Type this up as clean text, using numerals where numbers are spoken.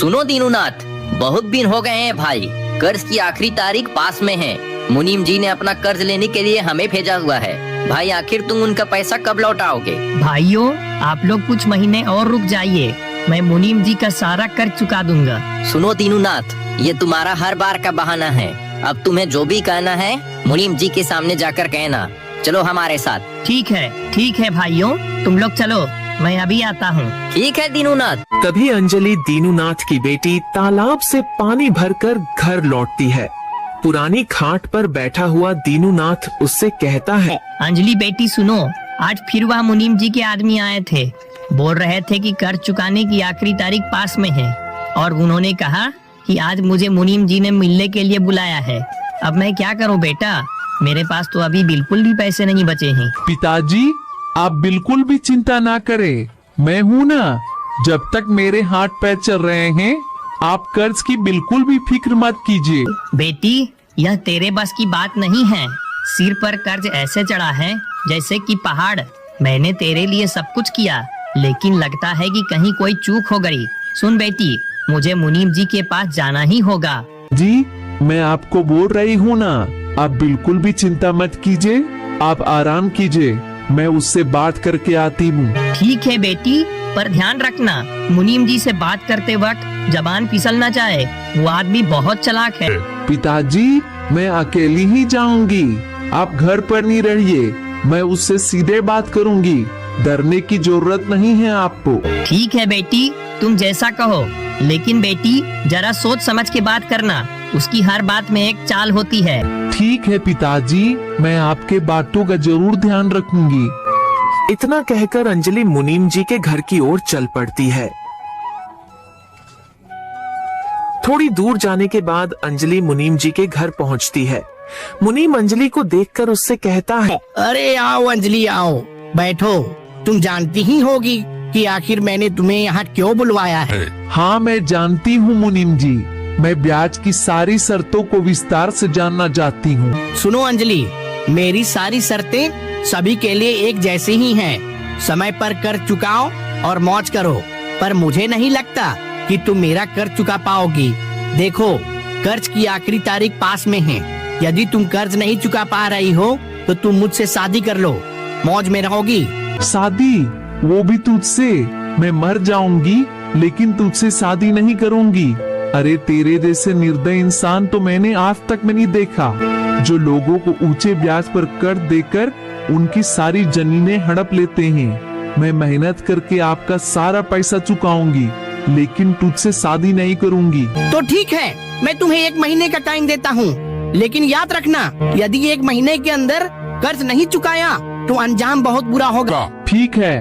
सुनो दीनूनाथ, बहुत दिन हो गए हैं भाई, कर्ज की आखिरी तारीख पास में है। मुनीम जी ने अपना कर्ज लेने के लिए हमें भेजा हुआ है। भाई आखिर तुम उनका पैसा कब लौटाओगे? भाइयों, आप लोग कुछ महीने और रुक जाइए, मैं मुनीम जी का सारा कर्ज चुका दूंगा। सुनो दीनूनाथ, ये तुम्हारा हर बार का बहाना है। अब तुम्हें जो भी कहना है मुनीम जी के सामने जाकर कहना। चलो हमारे साथ। ठीक है भाइयों, तुम लोग चलो, मैं अभी आता हूँ। ठीक है दीनूनाथ। तभी अंजलि दीनूनाथ की बेटी तालाब से पानी भरकर घर लौटती है। पुरानी खाट पर बैठा हुआ दीनूनाथ उससे कहता है, अंजलि बेटी सुनो, आज फिर वह मुनीम जी के आदमी आए थे। बोल रहे थे कि कर्ज चुकाने की आखिरी तारीख पास में है और उन्होंने कहा कि आज मुझे मुनीम जी ने मिलने के लिए बुलाया है। अब मैं क्या करूं बेटा, मेरे पास तो अभी बिल्कुल भी पैसे नहीं बचे हैं। पिताजी, आप बिल्कुल भी चिंता ना करें, मैं हूँ ना। जब तक मेरे हाथ पैर चल रहे हैं, आप कर्ज की बिल्कुल भी फिक्र मत कीजिए। बेटी, यह तेरे बस की बात नहीं है। सिर पर कर्ज ऐसे चढ़ा है जैसे कि पहाड़। मैंने तेरे लिए सब कुछ किया, लेकिन लगता है कि कहीं कोई चूक हो गई। सुन बेटी, मुझे मुनीम जी के पास जाना ही होगा। जी, मैं आपको बोल रही हूँ ना, आप बिल्कुल भी चिंता मत कीजिए, आप आराम कीजिए, मैं उससे बात करके आती हूँ। ठीक है बेटी, पर ध्यान रखना, मुनीम जी से बात करते वक्त जबान फिसल ना जाए, वो आदमी बहुत चालाक है। पिताजी, मैं अकेली ही जाऊंगी, आप घर पर नहीं रहिए, मैं उससे सीधे बात करूंगी, डरने की जरूरत नहीं है आपको। ठीक है बेटी, तुम जैसा कहो, लेकिन बेटी जरा सोच समझ के बात करना, उसकी हर बात में एक चाल होती है। ठीक है पिताजी, मैं आपके बातों का जरूर ध्यान रखूंगी। इतना कहकर अंजलि मुनीम जी के घर की ओर चल पड़ती है। थोड़ी दूर जाने के बाद अंजलि मुनीम जी के घर पहुंचती है। मुनीम अंजलि को देखकर उससे कहता है, अरे आओ अंजलि, आओ बैठो। तुम जानती ही होगी कि आखिर मैंने तुम्हें यहाँ क्यों बुलवाया है। हाँ, मैं जानती हूँ मुनीम जी, मैं ब्याज की सारी शर्तों को विस्तार से जानना चाहती हूँ। सुनो अंजलि, मेरी सारी शर्तें सभी के लिए एक जैसी ही हैं। समय पर कर्ज चुकाओ और मौज करो, पर मुझे नहीं लगता कि तुम मेरा कर्ज चुका पाओगी। देखो, कर्ज की आखिरी तारीख पास में है। यदि तुम कर्ज नहीं चुका पा रही हो तो तुम मुझसे शादी कर लो, मौज में रहोगी। शादी? वो भी तुझसे? मैं मर जाऊंगी लेकिन तुझसे शादी नहीं करूंगी। अरे तेरे जैसे निर्दयी इंसान तो मैंने आज तक में नहीं देखा, जो लोगों को ऊंचे ब्याज पर कर्ज देकर उनकी सारी जमीनें हड़प लेते हैं। मैं मेहनत करके आपका सारा पैसा चुकाऊंगी, लेकिन तुझसे शादी नहीं करूंगी। तो ठीक है, मैं तुम्हें 1 महीने का टाइम देता हूँ, लेकिन याद रखना, यदि 1 महीने के अंदर कर्ज नहीं चुकाया तो अंजाम बहुत बुरा होगा। ठीक है।